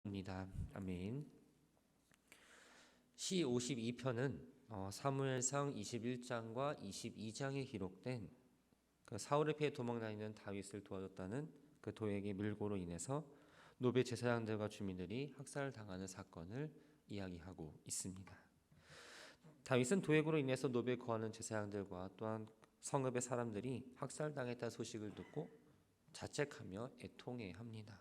입니다. 아멘. 시 52편은 사무엘상 21장과 22장에 기록된 그 사울의 피해 도망다니는 다윗을 도와줬다는 그 도액의 밀고로 인해서 노베 제사장들과 주민들이 학살당하는 사건을 이야기하고 있습니다. 다윗은 도액으로 인해서 노베에 거하는 제사장들과 또한 성읍의 사람들이 학살당했다는 소식을 듣고 자책하며 애통해합니다.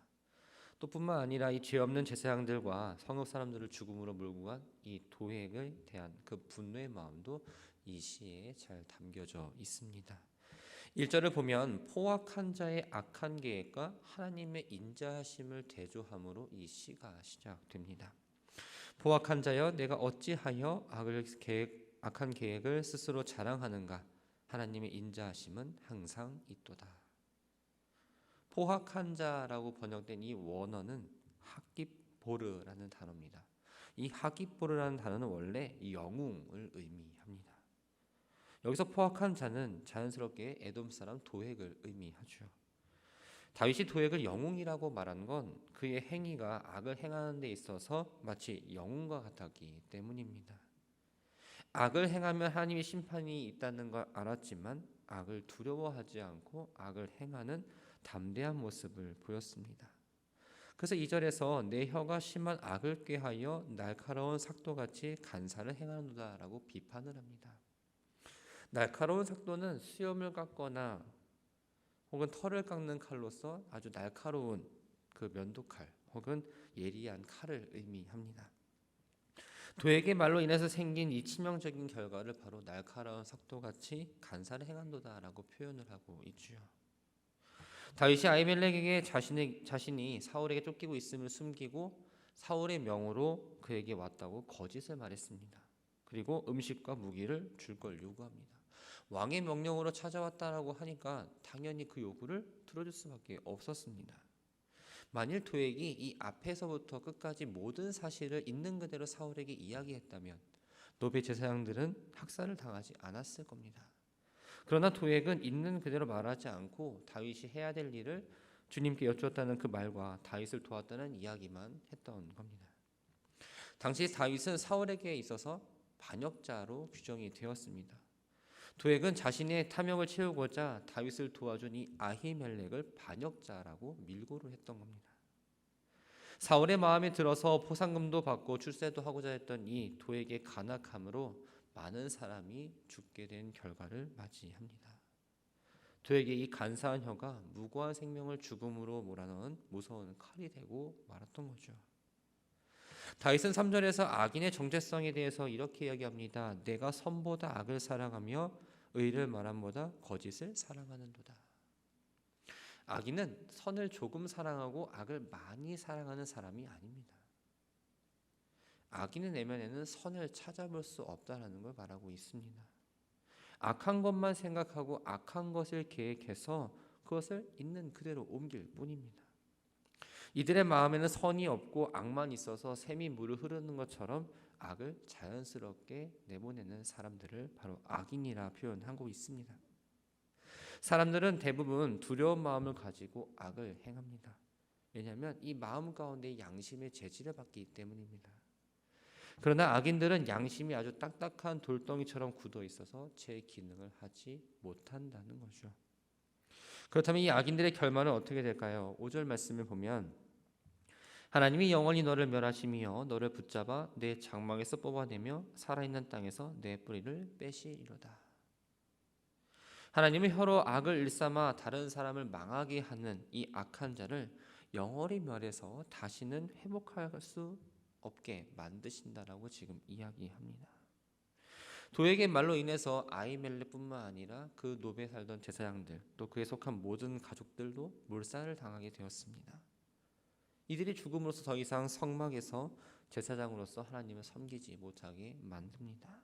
또 뿐만 아니라 이 죄 없는 제사장들과 성읍 사람들을 죽음으로 몰고 간 이 도액에 대한 그 분노의 마음도 이 시에 잘 담겨져 있습니다. 1절을 보면 포악한 자의 악한 계획과 하나님의 인자하심을 대조함으로 이 시가 시작됩니다. 포악한 자여 내가 어찌하여 악한 계획을 스스로 자랑하는가. 하나님의 인자하심은 항상 있도다. 포악한 자라고 번역된 이 원어는 하깁보르라는 단어입니다. 이 하깁보르라는 단어는 원래 영웅을 의미합니다. 여기서 포악한 자는 자연스럽게 에돔 사람 도액을 의미하죠. 다윗이 도액을 영웅이라고 말한 건 그의 행위가 악을 행하는 데 있어서 마치 영웅과 같았기 때문입니다. 악을 행하면 하나님의 심판이 있다는 걸 알았지만 악을 두려워하지 않고 악을 행하는 담대한 모습을 보였습니다. 그래서 2절에서 내 혀가 심한 악을 꾀하여 날카로운 삭도같이 간사를 행하노다 라고 비판을 합니다. 날카로운 삭도는 수염을 깎거나 혹은 털을 깎는 칼로서 아주 날카로운 그 면도칼 혹은 예리한 칼을 의미합니다. 도액의 말로 인해서 생긴 이 치명적인 결과를 바로 날카로운 삭도같이 간사를 행한도다 라고 표현을 하고 있죠. 다윗이 아히멜렉에게 자신이 사울에게 쫓기고 있음을 숨기고 사울의 명으로 그에게 왔다고 거짓을 말했습니다. 그리고 음식과 무기를 줄 걸 요구합니다. 왕의 명령으로 찾아왔다라고 하니까 당연히 그 요구를 들어줄 수밖에 없었습니다. 만일 도액이 이 앞에서부터 끝까지 모든 사실을 있는 그대로 사울에게 이야기했다면 노베 제사장들은 학살을 당하지 않았을 겁니다. 그러나 도액은 있는 그대로 말하지 않고 다윗이 해야 될 일을 주님께 여쭈었다는 그 말과 다윗을 도왔다는 이야기만 했던 겁니다. 당시 다윗은 사울에게 있어서 반역자로 규정이 되었습니다. 도액은 자신의 탐욕을 채우고자 다윗을 도와준 이 아히멜렉을 반역자라고 밀고를 했던 겁니다. 사울의 마음에 들어서 포상금도 받고 출세도 하고자 했던 이 도액의 간악함으로 많은 사람이 죽게 된 결과를 맞이합니다. 도에게 이 간사한 혀가 무고한 생명을 죽음으로 몰아넣은 무서운 칼이 되고 말았던 거죠. 다윗은 3절에서 악인의 정체성에 대해서 이렇게 이야기합니다. 내가 선보다 악을 사랑하며 의를 말함보다 거짓을 사랑하는도다. 악인은 선을 조금 사랑하고 악을 많이 사랑하는 사람이 아닙니다. 악인의 내면에는 선을 찾아볼 수 없다는 걸 말하고 있습니다. 악한 것만 생각하고 악한 것을 계획해서 그것을 있는 그대로 옮길 뿐입니다. 이들의 마음에는 선이 없고 악만 있어서 샘이 물을 흐르는 것처럼 악을 자연스럽게 내보내는 사람들을 바로 악인이라 표현하고 있습니다. 사람들은 대부분 두려운 마음을 가지고 악을 행합니다. 왜냐하면 이 마음 가운데 양심의 제지를 받기 때문입니다. 그러나 악인들은 양심이 아주 딱딱한 돌덩이처럼 굳어 있어서 제 기능을 하지 못한다는 거죠. 그렇다면 이 악인들의 결말은 어떻게 될까요? 5절 말씀을 보면 하나님이 영원히 너를 멸하시며 너를 붙잡아 내 장막에서 뽑아내며 살아있는 땅에서 내 뿌리를 빼시리로다. 하나님은 혀로 악을 일삼아 다른 사람을 망하게 하는 이 악한 자를 영원히 멸해서 다시는 회복할 수 없게 만드신다라고 지금 이야기합니다. 도액의 말로 인해서 아히멜렉뿐만 아니라 그 노베에 살던 제사장들 또 그에 속한 모든 가족들도 몰살을 당하게 되었습니다. 이들이 죽음으로써 더 이상 성막에서 제사장으로서 하나님을 섬기지 못하게 만듭니다.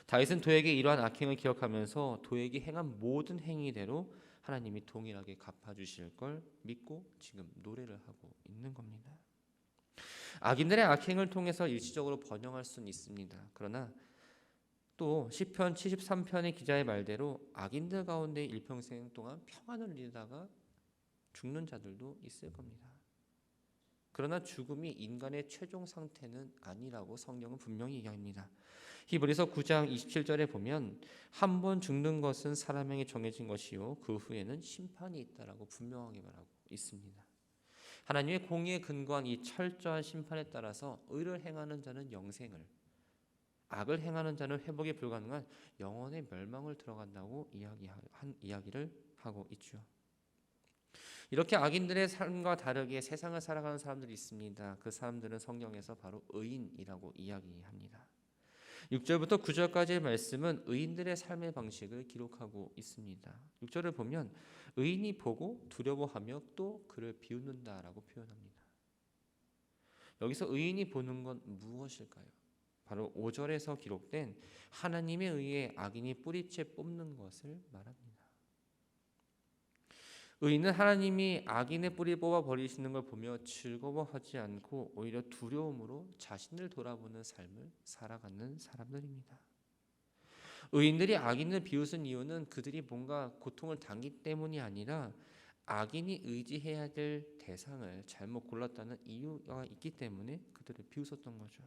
다윗은 도액의 이러한 악행을 기억하면서 도액이 행한 모든 행위대로 하나님이 동일하게 갚아주실 걸 믿고 지금 노래를 하고 있는 겁니다. 악인들의 악행을 통해서 일시적으로 번영할 수는 있습니다. 그러나 또 시편 73편의 기자의 말대로 악인들 가운데 일평생 동안 평안을 누리다가 죽는 자들도 있을 겁니다. 그러나 죽음이 인간의 최종 상태는 아니라고 성경은 분명히 얘기합니다. 히브리서 9장 27절에 보면 한 번 죽는 것은 사람에게 정해진 것이요 그 후에는 심판이 있다라고 분명하게 말하고 있습니다. 하나님의 공의에 근거한 이 철저한 심판에 따라서 의를 행하는 자는 영생을, 악을 행하는 자는 회복이 불가능한 영원의 멸망을 들어간다고 이야기를 하고 있죠. 이렇게 악인들의 삶과 다르게 세상을 살아가는 사람들이 있습니다. 그 사람들은 성경에서 바로 의인이라고 이야기합니다. 6절부터 9절까지의 말씀은 의인들의 삶의 방식을 기록하고 있습니다. 6절을 보면 의인이 보고 두려워하며 또 그를 비웃는다라고 표현합니다. 여기서 의인이 보는 건 무엇일까요? 바로 5절에서 기록된 하나님의 의에 악인이 뿌리채 뽑는 것을 말합니다. 의인은 하나님이 악인의 뿌리 뽑아 버리시는 걸 보며 즐거워하지 않고 오히려 두려움으로 자신을 돌아보는 삶을 살아가는 사람들입니다. 의인들이 악인을 비웃은 이유는 그들이 뭔가 고통을 당기 때문이 아니라 악인이 의지해야 될 대상을 잘못 골랐다는 이유가 있기 때문에 그들을 비웃었던 거죠.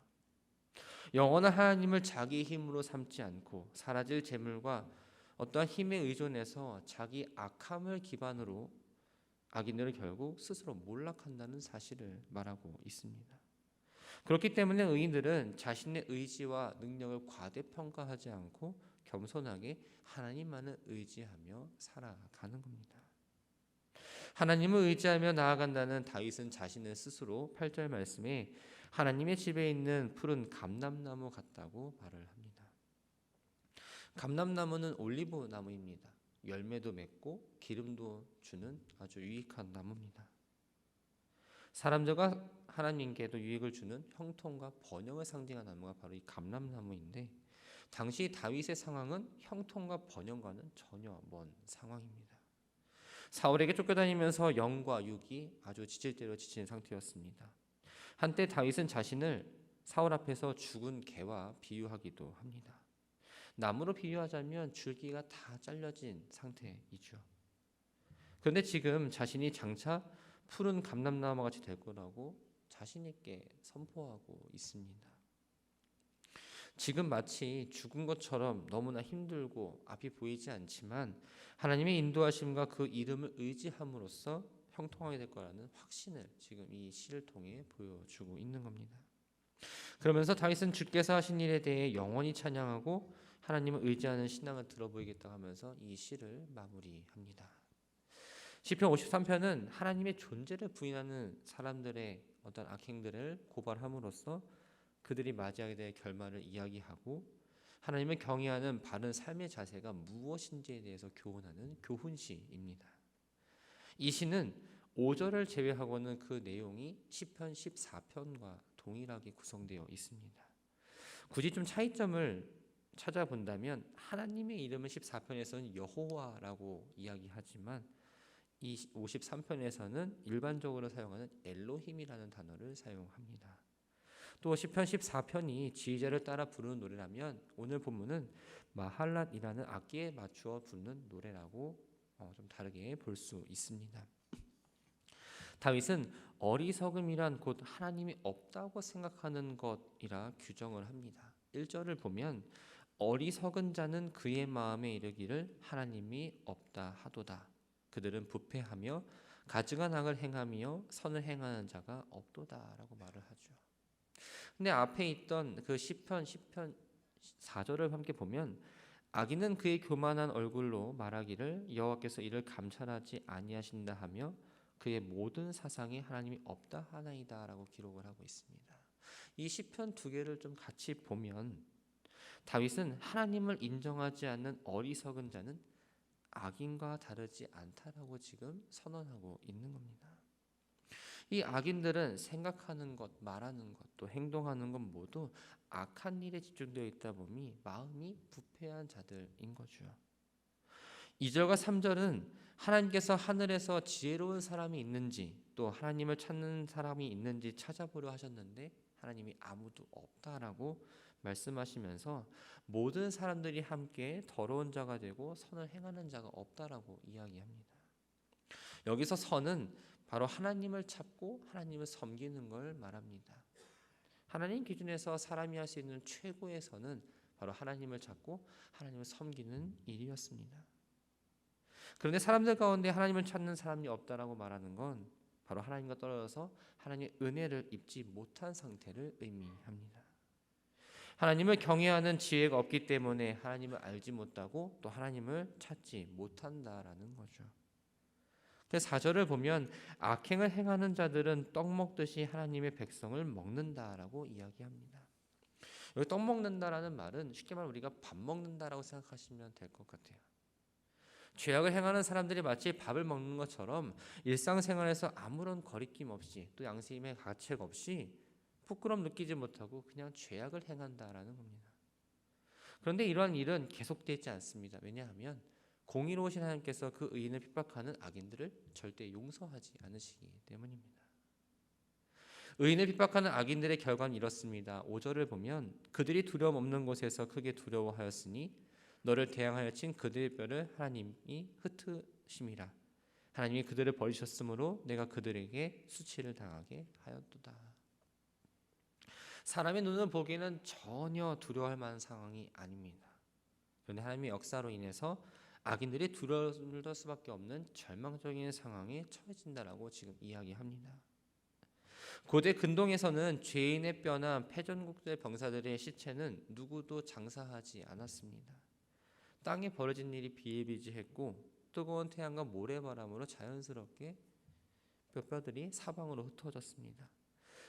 영원한 하나님을 자기 힘으로 삼지 않고 사라질 재물과 어떠한 힘에 의존해서 자기 악함을 기반으로 악인들은 결국 스스로 몰락한다는 사실을 말하고 있습니다. 그렇기 때문에 의인들은 자신의 의지와 능력을 과대평가하지 않고 겸손하게 하나님만을 의지하며 살아가는 겁니다. 하나님을 의지하며 나아간다는 다윗은 자신을 스스로 8절 말씀에 하나님의 집에 있는 푸른 감람나무 같다고 말을 합니다. 감람나무는 올리브 나무입니다. 열매도 맺고 기름도 주는 아주 유익한 나무입니다. 사람들과 하나님께도 유익을 주는 형통과 번영을 상징하는 나무가 바로 이 감람나무인데 당시 다윗의 상황은 형통과 번영과는 전혀 먼 상황입니다. 사울에게 쫓겨다니면서 영과 육이 아주 지칠 대로 지친 상태였습니다. 한때 다윗은 자신을 사울 앞에서 죽은 개와 비유하기도 합니다. 나무로 비유하자면 줄기가 다 잘려진 상태이죠. 그런데 지금 자신이 장차 푸른 감람나무 같이 될 거라고 자신 있게 선포하고 있습니다. 지금 마치 죽은 것처럼 너무나 힘들고 앞이 보이지 않지만 하나님의 인도하심과 그 이름을 의지함으로써 형통하게 될 거라는 확신을 지금 이 시를 통해 보여주고 있는 겁니다. 그러면서 다윗은 주께서 하신 일에 대해 영원히 찬양하고 하나님을 의지하는 신앙을 들어보이겠다 하면서 이 시를 마무리합니다. 시편 53편은 하나님의 존재를 부인하는 사람들의 어떤 악행들을 고발함으로써 그들이 맞이하게 될 결말을 이야기하고 하나님을 경외하는 바른 삶의 자세가 무엇인지에 대해서 교훈하는 교훈시입니다. 이 시는 5절을 제외하고는 그 내용이 시편 14편과 동일하게 구성되어 있습니다. 굳이 좀 차이점을 찾아본다면 하나님의 이름은 14편에서는 여호와라고 이야기하지만 이 53편에서는 일반적으로 사용하는 엘로힘이라는 단어를 사용합니다. 또 시편 14편이 지휘자를 따라 부르는 노래라면 오늘 본문은 마할랏이라는 악기에 맞추어 부르는 노래라고 좀 다르게 볼 수 있습니다. 다윗은 어리석음이란 곧 하나님이 없다고 생각하는 것이라 규정을 합니다. 1절을 보면 어리석은 자는 그의 마음에 이르기를 하나님이 없다 하도다. 그들은 부패하며 가증한 악을 행하며 선을 행하는 자가 없도다라고 말을 하죠. 근데 앞에 있던 그 시편 4절을 함께 보면 악인은 그의 교만한 얼굴로 말하기를 여호와께서 이를 감찰하지 아니하신다 하며 그의 모든 사상에 하나님이 없다 하나이다라고 기록을 하고 있습니다. 이 시편 두 개를 좀 같이 보면 다윗은 하나님을 인정하지 않는 어리석은 자는 악인과 다르지 않다라고 지금 선언하고 있는 겁니다. 이 악인들은 생각하는 것, 말하는 것, 또 행동하는 것 모두 악한 일에 집중되어 있다 보니 마음이 부패한 자들인 거죠. 2절과 3절은 하나님께서 하늘에서 지혜로운 사람이 있는지 또 하나님을 찾는 사람이 있는지 찾아보려 하셨는데 하나님이 아무도 없다라고 말씀하시면서 모든 사람들이 함께 더러운 자가 되고 선을 행하는 자가 없다라고 이야기합니다. 여기서 선은 바로 하나님을 찾고 하나님을 섬기는 걸 말합니다. 하나님 기준에서 사람이 할 수 있는 최고의 선은 바로 하나님을 찾고 하나님을 섬기는 일이었습니다. 그런데 사람들 가운데 하나님을 찾는 사람이 없다라고 말하는 건 바로 하나님과 떨어져서 하나님의 은혜를 입지 못한 상태를 의미합니다. 하나님을 경외하는 지혜가 없기 때문에 하나님을 알지 못하고 또 하나님을 찾지 못한다라는 거죠. 그래서 4절을 보면 악행을 행하는 자들은 떡 먹듯이 하나님의 백성을 먹는다라고 이야기합니다. 여기 떡 먹는다라는 말은 쉽게 말하면 우리가 밥 먹는다라고 생각하시면 될 것 같아요. 죄악을 행하는 사람들이 마치 밥을 먹는 것처럼 일상생활에서 아무런 거리낌 없이 또 양심의 가책 없이 부끄러움 느끼지 못하고 그냥 죄악을 행한다라는 겁니다. 그런데 이러한 일은 계속되지 않습니다. 왜냐하면 공의로우신 하나님께서 그 의인을 핍박하는 악인들을 절대 용서하지 않으시기 때문입니다. 의인을 핍박하는 악인들의 결과는 이렇습니다. 5절을 보면 그들이 두려움 없는 곳에서 크게 두려워하였으니 너를 대항하여 친 그들의 뼈를 하나님이 흩으심이라. 하나님이 그들을 버리셨으므로 내가 그들에게 수치를 당하게 하였도다. 사람의 눈을 보기에는 전혀 두려워할 만한 상황이 아닙니다. 그런데 하나님의 역사로 인해서 악인들이 두려움을 떨 수밖에 없는 절망적인 상황에 처해진다라고 지금 이야기합니다. 고대 근동에서는 죄인의 뼈나 패전국들 병사들의 시체는 누구도 장사하지 않았습니다. 땅에 버려진 일이 비일비재했고 뜨거운 태양과 모래바람으로 자연스럽게 뼈들이 사방으로 흩어졌습니다.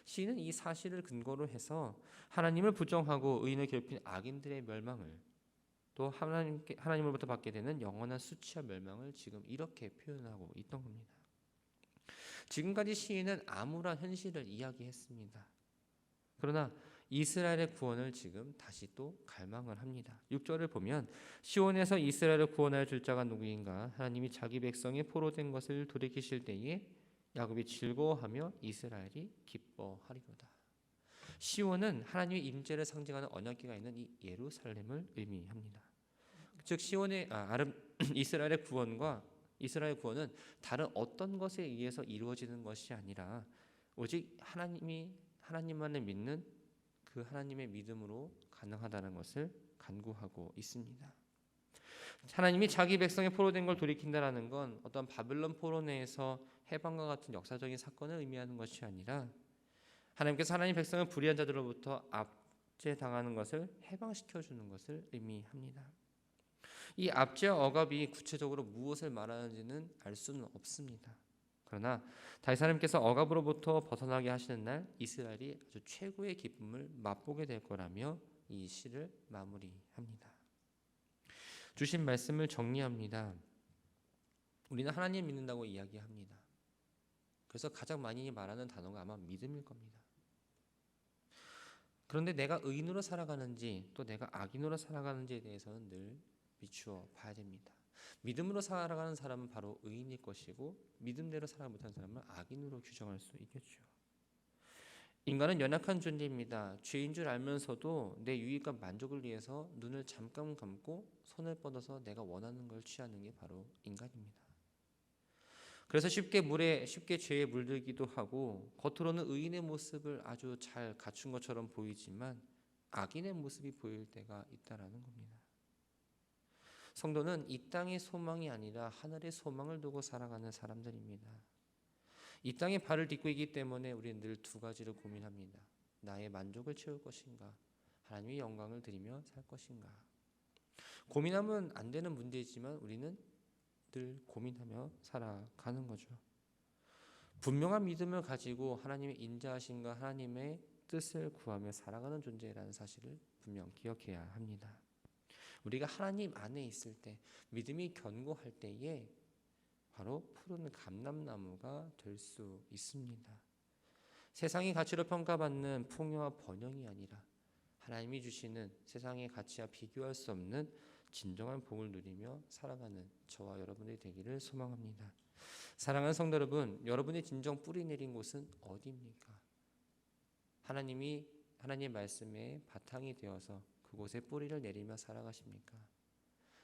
시인은 이 사실을 근거로 해서 하나님을 부정하고 의인을 괴롭힌 악인들의 멸망을 또 하나님으로부터 받게 되는 영원한 수치와 멸망을 지금 이렇게 표현하고 있던 겁니다. 지금까지 시인은 암울한 현실을 이야기했습니다. 그러나 이스라엘의 구원을 지금 다시 또 갈망을 합니다. 6절을 보면 시온에서 이스라엘을 구원하여 줄 자가 누구인가? 하나님이 자기 백성이 포로된 것을 돌이키실 때에 야곱이 즐거워하며 이스라엘이 기뻐하리로다. 시온은 하나님의 임재를 상징하는 언약궤가 있는 이 예루살렘을 의미합니다. 즉 시온의 이스라엘의 구원은 다른 어떤 것에 의해서 이루어지는 것이 아니라 오직 하나님만을 믿는 그 하나님의 믿음으로 가능하다는 것을 간구하고 있습니다. 하나님이 자기 백성의 포로된 걸 돌이킨다라는 건 어떤 바벨론 포로 내에서 해방과 같은 역사적인 사건을 의미하는 것이 아니라 하나님께서 하나님 백성을 불의한 자들로부터 압제당하는 것을 해방시켜 주는 것을 의미합니다. 이 압제와 억압이 구체적으로 무엇을 말하는지는 알 수는 없습니다. 그러나 다윗 하나님께서 억압으로부터 벗어나게 하시는 날 이스라엘이 아주 최고의 기쁨을 맛보게 될 거라며 이 시를 마무리합니다. 주신 말씀을 정리합니다. 우리는 하나님 믿는다고 이야기합니다. 그래서 가장 많이 말하는 단어가 아마 믿음일 겁니다. 그런데 내가 의인으로 살아가는지 또 내가 악인으로 살아가는지에 대해서는 늘 비추어 봐야 됩니다. 믿음으로 살아가는 사람은 바로 의인일 것이고 믿음대로 살아가지 못하는 사람은 악인으로 규정할 수 있겠죠. 인간은 연약한 존재입니다. 죄인 줄 알면서도 내 유익과 만족을 위해서 눈을 잠깐 감고 손을 뻗어서 내가 원하는 걸 취하는 게 바로 인간입니다. 그래서 쉽게 죄에 물들기도 하고 겉으로는 의인의 모습을 아주 잘 갖춘 것처럼 보이지만 악인의 모습이 보일 때가 있다라는 겁니다. 성도는 이 땅의 소망이 아니라 하늘의 소망을 두고 살아가는 사람들입니다. 이 땅에 발을 딛고 있기 때문에 우리는 늘 두 가지를 고민합니다. 나의 만족을 채울 것인가? 하나님의 영광을 드리며 살 것인가? 고민하면 안 되는 문제이지만 우리는 늘 고민하며 살아가는 거죠. 분명한 믿음을 가지고 하나님의 인자하심과 하나님의 뜻을 구하며 살아가는 존재라는 사실을 분명 기억해야 합니다. 우리가 하나님 안에 있을 때 믿음이 견고할 때에 바로 푸른 감람나무가 될 수 있습니다. 세상의 가치로 평가받는 풍요와 번영이 아니라 하나님이 주시는 세상의 가치와 비교할 수 없는 진정한 복을 누리며 살아가는 저와 여러분들이 되기를 소망합니다. 사랑하는 성도 여러분, 여러분의 진정 뿌리 내린 곳은 어디입니까? 하나님의 말씀에 바탕이 되어서 그곳에 뿌리를 내리며 살아가십니까?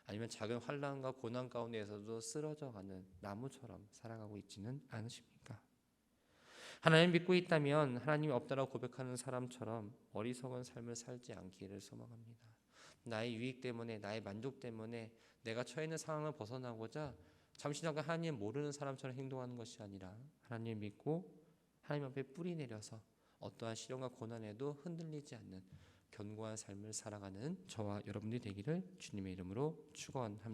아니면 작은 환난과 고난 가운데에서도 쓰러져가는 나무처럼 살아가고 있지는 않으십니까? 하나님 믿고 있다면 하나님이 없다라고 고백하는 사람처럼 어리석은 삶을 살지 않기를 소망합니다. 나의 유익 때문에, 나의 만족 때문에 내가 처해 있는 상황을 벗어나고자 잠시 잠깐 하나님 모르는 사람처럼 행동하는 것이 아니라 하나님 믿고 하나님 앞에 뿌리 내려서 어떠한 시련과 고난에도 흔들리지 않는 견고한 삶을 살아가는 저와 여러분들이 되기를 주님의 이름으로 축원합니다.